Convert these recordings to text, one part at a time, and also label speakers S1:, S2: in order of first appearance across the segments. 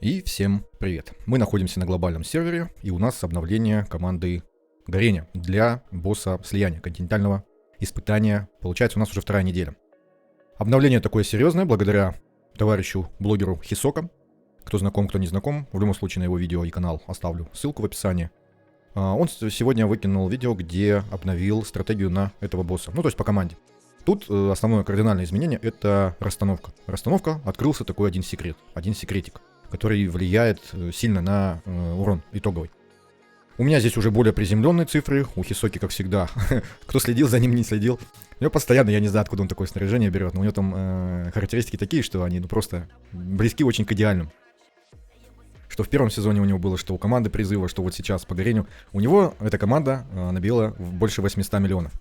S1: И всем привет. Мы находимся на глобальном сервере, и у нас обновление команды горения для босса слияния, континентального испытания. Получается, у нас уже вторая неделя. Обновление такое серьезное, благодаря товарищу блогеру Хисока. Кто знаком, кто не знаком, в любом случае на его видео и канал оставлю ссылку в описании. Он сегодня выкинул видео, где обновил стратегию на этого босса, ну то есть по команде. Тут основное кардинальное изменение — это расстановка. Расстановка, открылся такой один секретик, который влияет сильно на урон итоговый. У меня здесь уже более приземленные цифры, у Хисоки, как всегда. Кто следил за ним, не следил. У него постоянно, я не знаю, откуда он такое снаряжение берет, но у него там характеристики такие, что они просто близки очень к идеальным. Что в первом сезоне у него было, что у команды призыва, что вот сейчас по горению. У него эта команда набила больше 800 миллионов.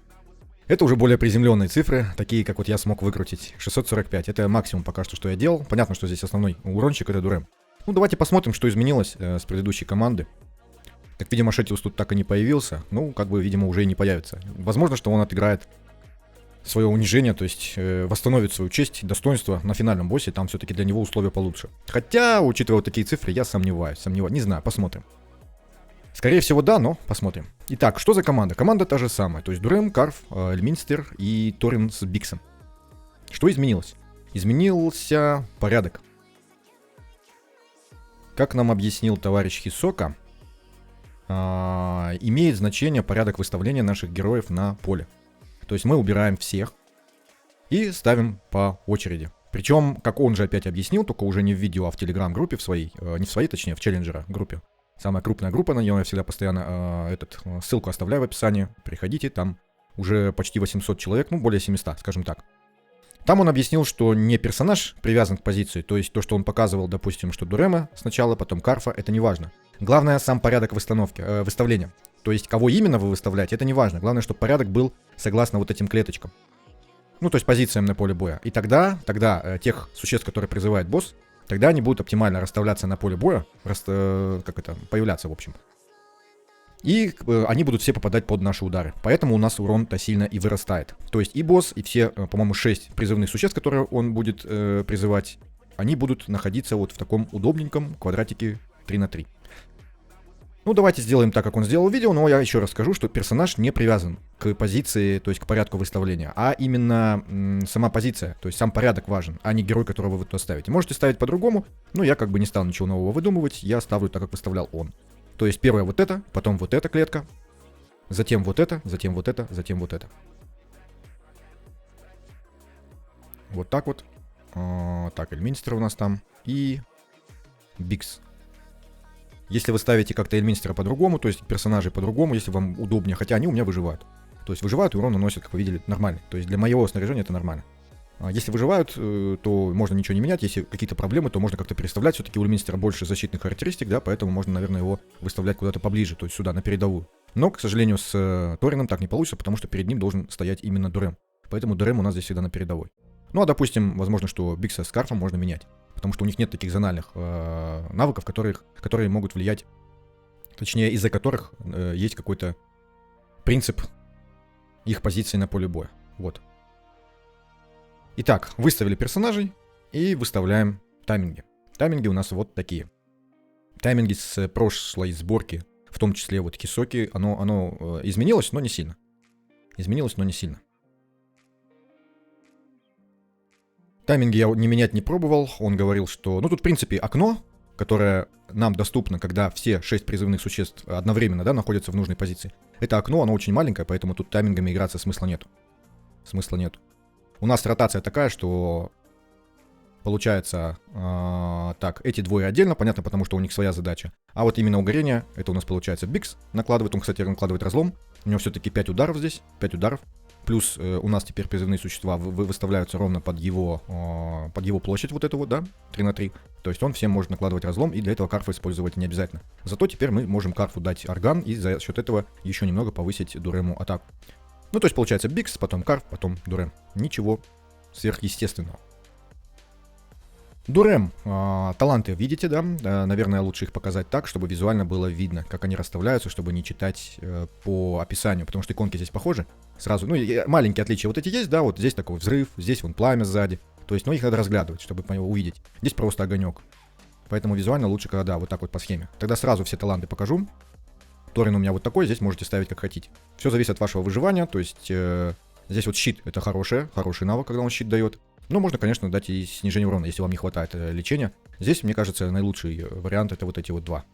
S1: Это уже более приземленные цифры, такие, как вот я смог выкрутить. 645, это максимум пока что я делал. Понятно, что здесь основной урончик — это Дурем. Ну, давайте посмотрим, что изменилось с предыдущей команды. Как видимо, Шетиус тут так и не появился. Ну, как бы, видимо, уже и не появится. Возможно, что он отыграет свое унижение, то есть восстановит свою честь, достоинство на финальном боссе. Там все-таки для него условия получше. Хотя, учитывая вот такие цифры, я сомневаюсь. Не знаю, посмотрим. Скорее всего, да, но посмотрим. Итак, что за команда? Команда та же самая. То есть Дурем, Карф, Эльминстер и Торин с Биксом. Что изменилось? Изменился порядок. Как нам объяснил товарищ Хисока, имеет значение порядок выставления наших героев на поле. То есть мы убираем всех и ставим по очереди. Причем, как он же опять объяснил, только уже не в видео, а в телеграм-группе в своей, не в своей, точнее, в челленджера группе. Самая крупная группа, на нее я всегда постоянно ссылку оставляю в описании. Приходите, там уже почти 800 человек, ну более 700, скажем так. Там он объяснил, что не персонаж привязан к позиции, то есть то, что он показывал, допустим, что Дурема сначала, потом Карфа, это не важно. Главное сам порядок выставления. То есть кого именно вы выставляете, это не важно. Главное, чтобы порядок был согласно вот этим клеточкам. Ну, то есть позициям на поле боя. И тогда тех существ, которые призывает босс, тогда они будут оптимально расставляться на поле боя, появляться, в общем. И они будут все попадать под наши удары. Поэтому у нас урон-то сильно и вырастает. То есть и босс, и все, по-моему, 6 призывных существ, которые он будет призывать, они будут находиться вот в таком удобненьком квадратике 3 на 3. Ну, давайте сделаем так, как он сделал видео, но я еще раз скажу, что персонаж не привязан к позиции, то есть к порядку выставления, а именно сама позиция, то есть сам порядок важен, а не герой, которого вы туда ставите. Можете ставить по-другому, но я как бы не стал ничего нового выдумывать, я ставлю так, как выставлял он. То есть первое вот это, потом вот эта клетка, затем вот это, затем вот это, затем вот это. Вот так вот. Так, Эльминстер у нас там и Бикс. Если вы ставите как-то Эльминстера по-другому, то есть персонажей по-другому, если вам удобнее, хотя они у меня выживают. То есть выживают и урон наносят, как вы видели, нормально. То есть для моего снаряжения это нормально. Если выживают, то можно ничего не менять. Если какие-то проблемы, то можно как-то переставлять. Все-таки у Эльминстера больше защитных характеристик, да, поэтому можно, наверное, его выставлять куда-то поближе, то есть сюда, на передовую. Но, к сожалению, с Торином так не получится, потому что перед ним должен стоять именно Дурем. Поэтому Дурем у нас здесь всегда на передовой. Ну, а допустим, возможно, что Бикса с Карфом можно менять. Потому что у них нет таких зональных навыков, которые могут влиять, точнее, из-за которых есть какой-то принцип их позиции на поле боя. Вот. Итак, выставили персонажей и выставляем тайминги. Тайминги у нас вот такие. Тайминги с прошлой сборки, в том числе вот Хисоки, оно изменилось, но не сильно. Изменилось, но не сильно. Тайминги я не менять не пробовал. Он говорил, что... Ну, тут, в принципе, окно, которое нам доступно, когда все 6 призывных существ одновременно, да, находятся в нужной позиции. Это окно, оно очень маленькое, поэтому тут таймингами играться смысла нету. У нас ротация такая, что... Получается, так, эти двое отдельно, понятно, потому что у них своя задача. А вот именно угорение, это у нас получается Бикс накладывает. Он, кстати, накладывает разлом. У него все-таки 5 ударов здесь, 5 ударов. Плюс у нас теперь призывные существа выставляются ровно под его площадь, вот эту вот, да, 3 на 3. То есть он всем может накладывать разлом, и для этого Карфа использовать не обязательно. Зато теперь мы можем Карфу дать орган, и за счет этого еще немного повысить Дурему атаку. Ну, то есть получается Бикс, потом Карф, потом Дурем. Ничего сверхъестественного. Дурем, таланты видите, да? Наверное, лучше их показать так, чтобы визуально было видно, как они расставляются, чтобы не читать по описанию, потому что иконки здесь похожи. Сразу, ну, маленькие отличия вот эти есть, да, вот здесь такой взрыв, здесь вон пламя сзади. То есть, ну, их надо разглядывать, чтобы по него увидеть. Здесь просто огонек. Поэтому визуально лучше, когда, да, вот так вот по схеме. Тогда сразу все таланты покажу. Торин у меня вот такой, здесь можете ставить как хотите. Все зависит от вашего выживания, то есть здесь вот щит, это хороший навык, когда он щит дает. Но можно, конечно, дать и снижение урона, если вам не хватает лечения. Здесь, мне кажется, наилучший вариант это вот эти вот два.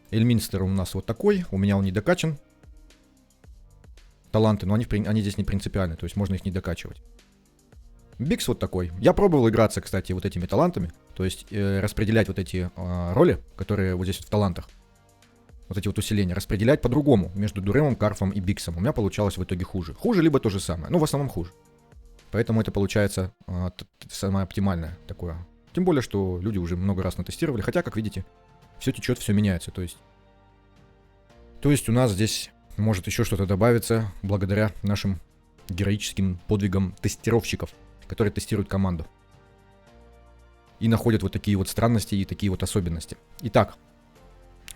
S1: Эльминстер у нас вот такой, у меня он не докачан. Таланты, но они здесь не принципиальны, то есть можно их не докачивать. Бикс вот такой. Я пробовал играться, кстати, вот этими талантами, то есть распределять вот эти роли, которые вот здесь вот в талантах. Вот эти вот усиления, распределять по-другому между Дуремом, Карфом и Биксом. У меня получалось в итоге хуже. Хуже, либо то же самое. Ну, в основном хуже. Поэтому это получается самое оптимальное такое. Тем более, что люди уже много раз натестировали. Хотя, как видите, все течет, все меняется. То есть у нас здесь может еще что-то добавиться благодаря нашим героическим подвигам тестировщиков, которые тестируют команду. И находят вот такие вот странности и такие вот особенности. Итак,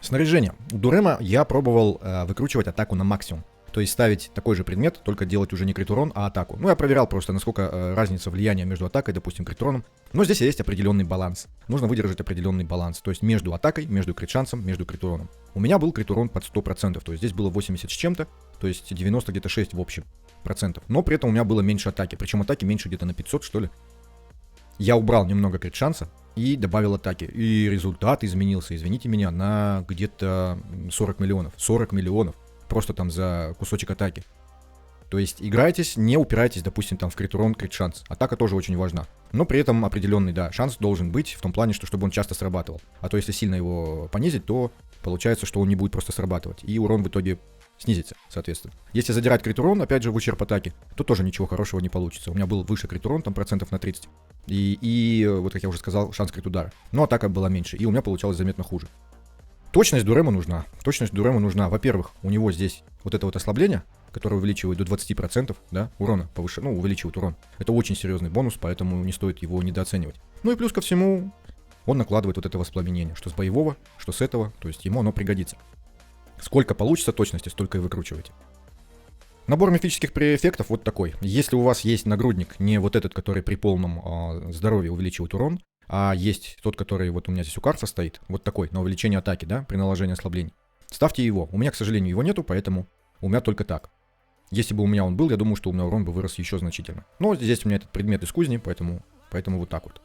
S1: снаряжение. У Дурема я пробовал выкручивать атаку на максимум. То есть ставить такой же предмет, только делать уже не крит урон, а атаку. Ну, я проверял просто, насколько разница влияния между атакой, допустим, крит уроном. Но здесь есть определенный баланс. Нужно выдержать определенный баланс. То есть между атакой, между крит шансом, между крит уроном. У меня был крит урон под 100%. То есть здесь было 80 с чем-то, то есть 90 где-то 6 в общем процентов. Но при этом у меня было меньше атаки. Причем атаки меньше где-то на 500, что ли. Я убрал немного крит шанса и добавил атаки. И результат изменился, извините меня, на где-то 40 миллионов. 40 миллионов. Просто там за кусочек атаки. То есть играйтесь, не упирайтесь, допустим, там в крит урон, крит шанс. Атака тоже очень важна. Но при этом определенный, да, шанс должен быть в том плане, что чтобы он часто срабатывал. А то если сильно его понизить, то получается, что он не будет просто срабатывать. И урон в итоге снизится, соответственно. Если задирать крит урон, опять же, в ущерб атаки, то тоже ничего хорошего не получится. У меня был выше крит урон, там процентов на 30. И вот, как я уже сказал, шанс крит удара. Но атака была меньше, и у меня получалось заметно хуже. Точность Дурема нужна. Во-первых, у него здесь вот это вот ослабление, которое увеличивает до 20%, да, урона повышает, увеличивает урон. Это очень серьезный бонус, поэтому не стоит его недооценивать. Ну и плюс ко всему, он накладывает вот это воспламенение, что с боевого, что с этого, то есть ему оно пригодится. Сколько получится точности, столько и выкручивайте. Набор мифических преэффектов вот такой. Если у вас есть нагрудник, не вот этот, который при полном здоровье увеличивает урон, а есть тот, который вот у меня здесь у Карфа стоит, вот такой, на увеличение атаки, да, при наложении ослаблений. Ставьте его. У меня, к сожалению, его нету, поэтому у меня только так. Если бы у меня он был, я думаю, что у меня урон бы вырос еще значительно. Но здесь у меня этот предмет из кузни, поэтому вот так вот.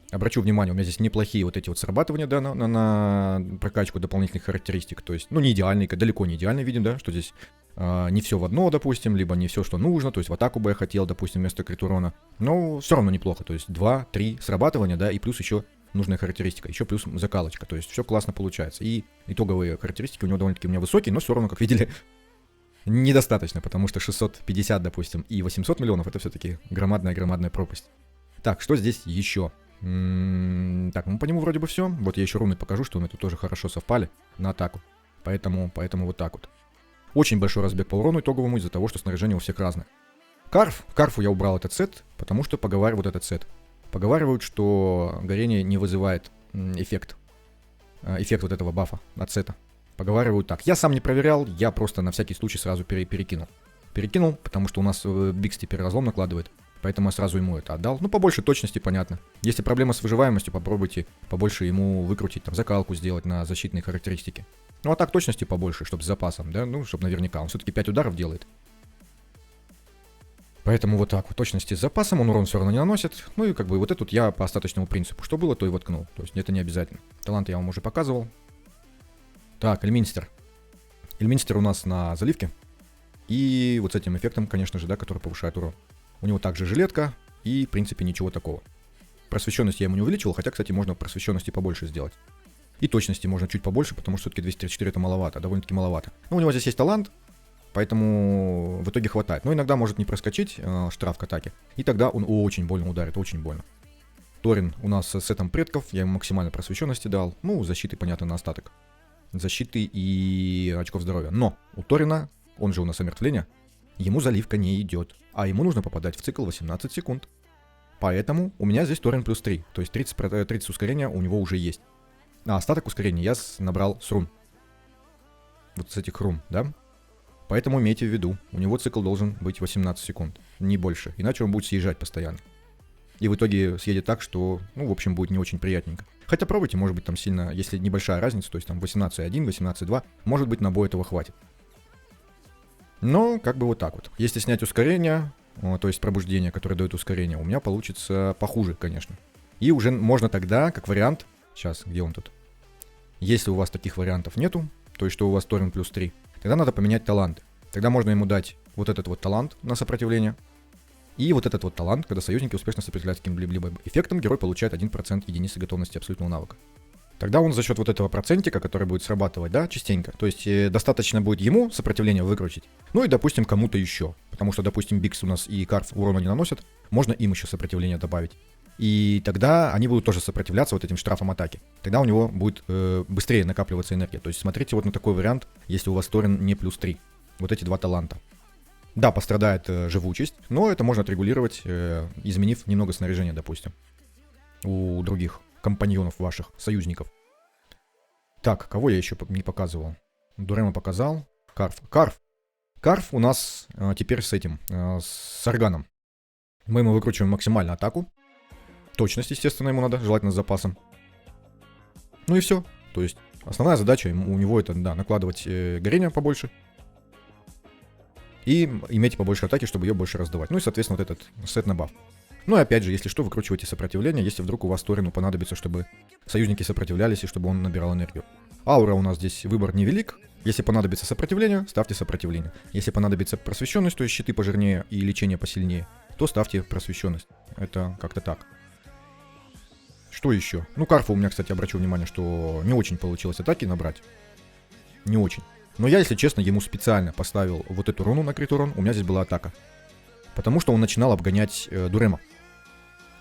S1: Обращу внимание, у меня здесь неплохие вот эти вот срабатывания, да, на прокачку дополнительных характеристик. То есть, не идеальные, далеко не идеальный, видим, да, что здесь не все в одно, допустим, либо не все, что нужно, то есть в атаку бы я хотел, допустим, вместо крит урона. Но все равно неплохо, то есть 2-3 срабатывания, да, и плюс еще нужная характеристика, еще плюс закалочка, то есть все классно получается. И итоговые характеристики у него довольно-таки у меня высокие, но все равно, как видели, недостаточно, потому что 650, допустим, и 800 миллионов это все-таки громадная пропасть. Так, что здесь еще? Так, по нему вроде бы все. Вот я еще руны покажу, что у меня тут тоже хорошо совпали на атаку. Поэтому вот так вот. Очень большой разбег по урону итоговому из-за того, что снаряжение у всех разное. Карфу я убрал этот сет, потому что поговаривают, что горение не вызывает эффект вот этого бафа от сета. Поговаривают так. Я сам не проверял, я просто на всякий случай сразу перекинул. Потому что у нас Бикс теперь разлом накладывает. Поэтому я сразу ему это отдал. Побольше точности, понятно. Если проблема с выживаемостью, попробуйте побольше ему выкрутить, там, закалку сделать на защитные характеристики. А так точности побольше, чтобы с запасом, да, чтобы наверняка. Он все-таки 5 ударов делает. Поэтому вот так вот, точности с запасом, он урон все равно не наносит. И вот этот я по остаточному принципу. Что было, то и воткнул. То есть это не обязательно. Таланты я вам уже показывал. Так, Эльминстер. Эльминстер у нас на заливке. И вот с этим эффектом, конечно же, да, который повышает урон. У него также жилетка, и, в принципе, ничего такого. Просвещенность я ему не увеличивал, хотя, кстати, можно просвещенности побольше сделать. И точности можно чуть побольше, потому что все-таки 234 это маловато, довольно-таки маловато. У него здесь есть талант, поэтому в итоге хватает. Но иногда может не проскочить штраф к атаке, и тогда он очень больно ударит, очень больно. Торин у нас с сетом предков, я ему максимально просвещенности дал, защиты, понятно, на остаток. Защиты и очков здоровья. Но у Торина, он же у нас омертвление, ему заливка не идет, а ему нужно попадать в цикл 18 секунд. Поэтому у меня здесь Торин плюс 3, то есть 30 ускорения у него уже есть. А остаток ускорения я набрал с рун. Вот с этих рун, да? Поэтому имейте в виду, у него цикл должен быть 18 секунд, не больше, иначе он будет съезжать постоянно. и в итоге съедет так, что, ну, в общем, будет не очень приятненько. Хотя пробуйте, может быть, там сильно, если небольшая разница, то есть там 18.1, 18.2, может быть, на бой этого хватит. Но как бы вот так вот. Если снять ускорение, то есть пробуждение, которое дает ускорение, у меня получится похуже, конечно. И уже можно тогда, как вариант, сейчас, где он тут? Если у вас таких вариантов нету, то есть что у вас торрент плюс 3, тогда надо поменять таланты. Тогда можно ему дать вот этот вот талант на сопротивление. И вот этот вот талант, когда союзники успешно сопротивляются каким-либо эффектом, герой получает 1% единицы готовности абсолютного навыка. Тогда он за счет вот этого процентика, который будет срабатывать, да, частенько, то есть достаточно будет ему сопротивление выкрутить, ну и, допустим, кому-то еще. Потому что, допустим, Бикс у нас и Карф урона не наносят, можно им еще сопротивление добавить. И тогда они будут тоже сопротивляться вот этим штрафом атаки. Тогда у него будет быстрее накапливаться энергия. То есть смотрите вот на такой вариант, если у вас торрен не плюс 3. Вот эти два таланта. Да, пострадает живучесть, но это можно отрегулировать, изменив немного снаряжения, допустим, у других компаньонов ваших, союзников. Так, кого я еще не показывал? Дурема показал. Карф у нас теперь с этим, с органом. Мы ему выкручиваем максимально атаку. Точность, естественно, ему надо, желательно с запасом. Ну и все. То есть основная задача у него это, да, накладывать горение побольше. И иметь побольше атаки, чтобы ее больше раздавать. Ну и, соответственно, вот этот сет на баф. Ну и опять же, если что, выкручивайте сопротивление, если вдруг у вас Торину понадобится, чтобы союзники сопротивлялись и чтобы он набирал энергию. Аура у нас здесь выбор невелик. Если понадобится сопротивление, ставьте сопротивление. Если понадобится просвещенность, то есть щиты пожирнее и лечение посильнее, то ставьте просвещенность. Это как-то так. Что еще? Ну, Карфу у меня, кстати, обращу внимание, что не очень получилось атаки набрать. Не очень. Но я, если честно, ему специально поставил вот эту руну на крит урон, у меня здесь была атака. Потому что он начинал обгонять Дурема.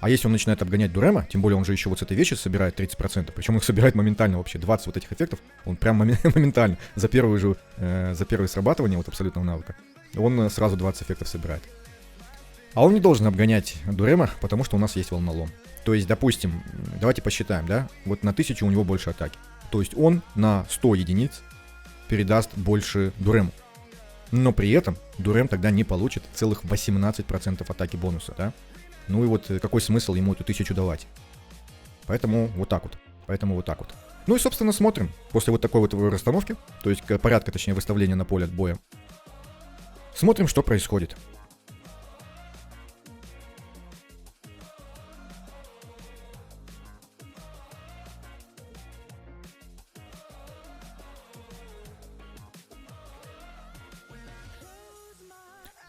S1: А если он начинает обгонять Дурема, тем более он же еще вот с этой вещи собирает 30%, причем их собирает моментально вообще, 20 вот этих эффектов, он прям моментально, за первое срабатывание вот абсолютного навыка, он сразу 20 эффектов собирает. А он не должен обгонять Дурема, потому что у нас есть волнолом. То есть, допустим, давайте посчитаем, да, вот на 1000 у него больше атаки. То есть он на 100 единиц передаст больше Дурему. Но при этом Дурем тогда не получит целых 18% атаки бонуса, да? Ну и вот какой смысл ему эту 1000 давать? Поэтому вот так вот. Ну и, собственно, смотрим. После вот такой вот расстановки, то есть порядка, точнее, выставления на поле от боя, смотрим, что происходит.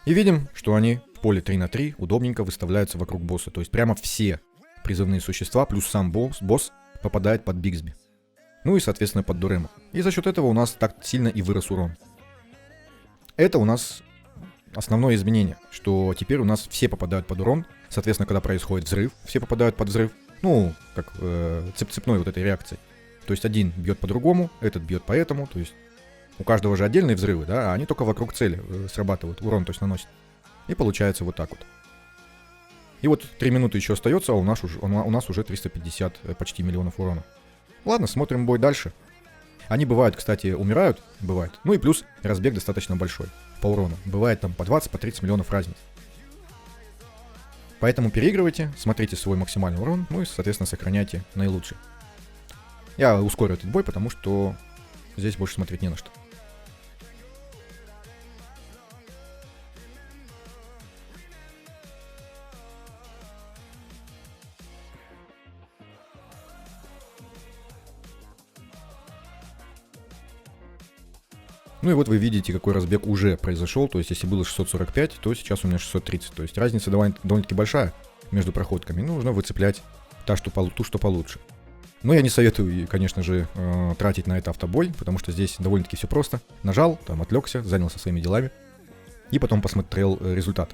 S1: И видим, что они в поле 3 на 3 удобненько выставляются вокруг босса. То есть прямо все призывные существа плюс сам босс попадает под Бигсби. Ну и, соответственно, под Дурема. И за счет этого у нас так сильно и вырос урон. Это у нас основное изменение, что теперь у нас все попадают под урон. Соответственно, когда происходит взрыв, все попадают под взрыв. Ну, как цепной вот этой реакции. То есть один бьет по-другому, этот бьет по этому, то есть у каждого же отдельные взрывы, да, а они только вокруг цели срабатывают, урон, то есть наносят. И получается вот так вот. И вот 3 минуты еще остается, а у нас уже 350 почти миллионов урона. Ладно, смотрим бой дальше. Они бывают, кстати, умирают, бывает. Ну и плюс разбег достаточно большой по урону. Бывает там по 20, по 30 миллионов разниц. Поэтому переигрывайте, смотрите свой максимальный урон, ну и, соответственно, сохраняйте наилучший. Я ускорю этот бой, потому что здесь больше смотреть не на что. Ну и вот вы видите, какой разбег уже произошел. То есть, если было 645, то сейчас у меня 630. То есть, разница довольно-таки большая между проходками. Ну, нужно выцеплять ту, что получше. Но я не советую, конечно же, тратить на это автобой, потому что здесь довольно-таки все просто. Нажал, там отвлекся, занялся своими делами. И потом посмотрел результат.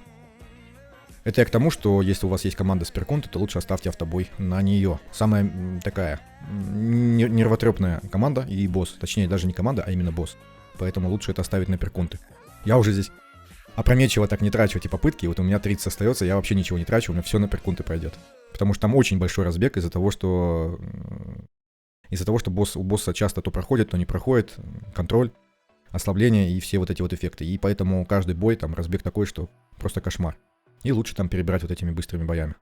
S1: Это я к тому, что если у вас есть команда Сперконта, то лучше оставьте автобой на нее. Самая такая нервотрепная команда и босс. Точнее, даже не команда, а именно босс. Поэтому лучше это оставить на перконты. Я уже здесь опрометчиво так не трачу эти попытки. Вот у меня 30 остается, я вообще ничего не трачу, у меня все на перконты пройдет. Потому что там очень большой разбег из-за того, что у босса часто то проходит, то не проходит. Контроль, ослабление и все вот эти вот эффекты. И поэтому каждый бой там разбег такой, что просто кошмар. И лучше там перебирать вот этими быстрыми боями.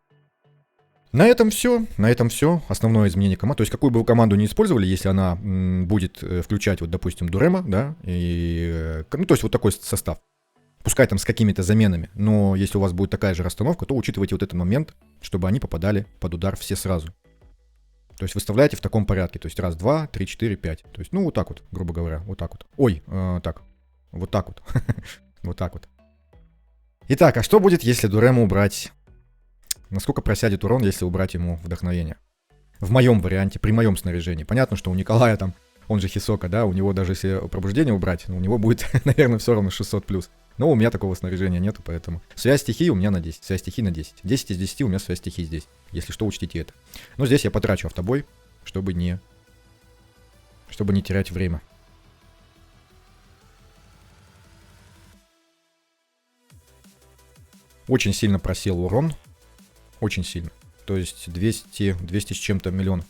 S1: На этом все. На этом все. Основное изменение команды. То есть, какую бы вы команду ни использовали, если она будет включать, вот, допустим, Дурема, да, и, ну, то есть, вот такой состав. Пускай там с какими-то заменами, но если у вас будет такая же расстановка, то учитывайте вот этот момент, чтобы они попадали под удар все сразу. То есть выставляйте в таком порядке. То есть раз, два, три, четыре, пять. То есть, ну, вот так вот, грубо говоря, вот так вот. Ой, так. Вот так вот. Вот так вот. Итак, а что будет, если Дурему убрать? Насколько просядет урон, если убрать ему вдохновение? В моем варианте, при моем снаряжении. Понятно, что у Николая там, он же Хисока, да, у него даже если пробуждение убрать, у него будет, наверное, все равно 600+. Но у меня такого снаряжения нету, поэтому... Связь стихий у меня на 10, связь стихий на 10. 10 из 10 у меня связь стихий здесь. Если что, учтите это. Но здесь я потрачу автобой, чтобы не терять время. Очень сильно просел урон. Очень сильно. То есть 200 с чем-то миллионов.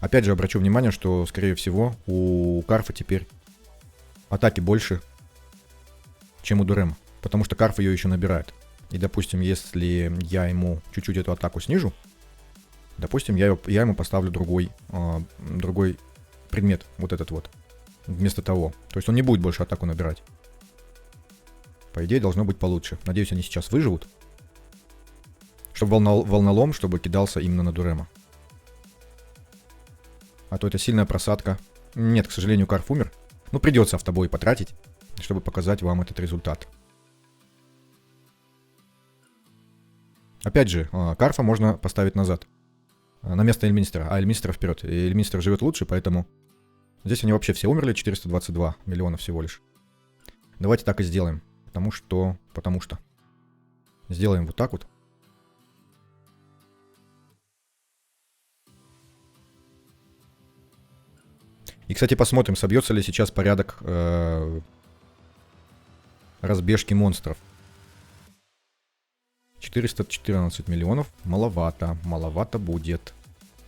S1: Опять же, обращу внимание, что, скорее всего, у Карфа теперь атаки больше, чем у Дурема. Потому что Карф ее еще набирает. И, допустим, если я ему чуть-чуть эту атаку снижу, допустим, я ему поставлю другой предмет, вот этот вот, вместо того. То есть он не будет больше атаку набирать. По идее, должно быть получше. Надеюсь, они сейчас выживут. Чтобы волнолом, чтобы кидался именно на Дурема. А то это сильная просадка. Нет, к сожалению, Карф умер. Ну, придется автобой потратить, чтобы показать вам этот результат. Опять же, Карфа можно поставить назад. На место Эльминстера. А Эльминстера вперед. Эльминстер живет лучше, поэтому... Здесь они вообще все умерли. 422 миллиона всего лишь. Давайте так и сделаем. Потому что... Сделаем вот так вот. И, кстати, посмотрим, собьется ли сейчас порядок разбежки монстров. 414 миллионов. Маловато. Маловато будет.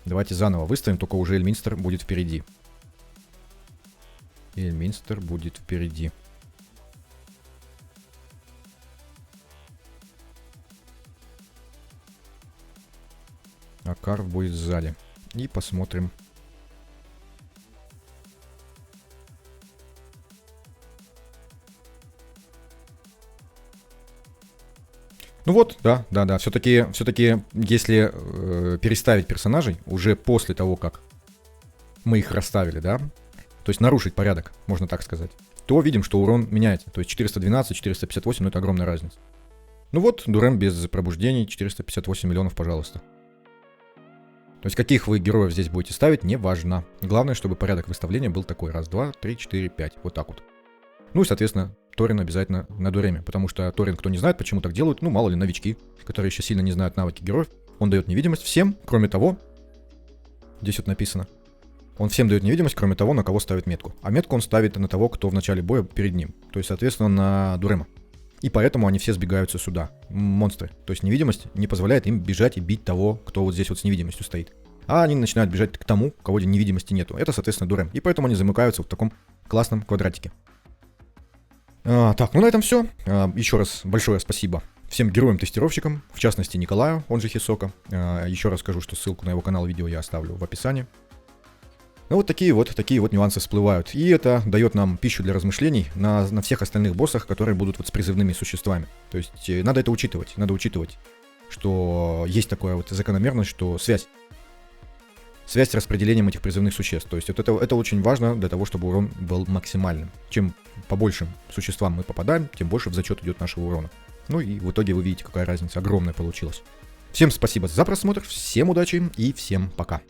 S1: Давайте заново выставим, только уже Эльминстер будет впереди. Эльминстер будет впереди. А Карф будет сзади. И посмотрим. Ну вот, да. Все-таки, если переставить персонажей уже после того, как мы их расставили, да, то есть нарушить порядок, можно так сказать, то видим, что урон меняется. То есть 412, 458, ну это огромная разница. Ну вот, Дурем без пробуждений, 458 миллионов, пожалуйста. То есть каких вы героев здесь будете ставить, не важно. Главное, чтобы порядок выставления был такой. Раз, два, три, четыре, пять. Вот так вот. Ну и, соответственно, Торин обязательно на Дуреме. Потому что Торин, кто не знает, почему так делают, ну, мало ли, новички, которые еще сильно не знают навыки героев. Он дает невидимость всем, кроме того, здесь вот написано, он всем дает невидимость, кроме того, на кого ставит метку. А метку он ставит на того, кто в начале боя перед ним. То есть, соответственно, на Дурема. И поэтому они все сбегаются сюда. Монстры. То есть невидимость не позволяет им бежать и бить того, кто вот здесь вот с невидимостью стоит. А они начинают бежать к тому, у кого невидимости нету. Это, соответственно, Дурем. И поэтому они замыкаются в таком классном квадратике. Так, ну на этом все. Еще раз большое спасибо всем героям-тестировщикам, в частности Николаю, он же Хисока. Еще раз скажу, что ссылку на его канал видео я оставлю в описании. Ну вот такие вот нюансы всплывают. И это дает нам пищу для размышлений на всех остальных боссах, которые будут вот с призывными существами. То есть надо это учитывать. Надо учитывать, что есть такая вот закономерность, что связь с распределением этих призывных существ. То есть вот это очень важно для того, чтобы урон был максимальным. Чем по большим существам мы попадаем, тем больше в зачет идет нашего урона. Ну и в итоге вы видите, какая разница огромная получилась. Всем спасибо за просмотр, всем удачи и всем пока.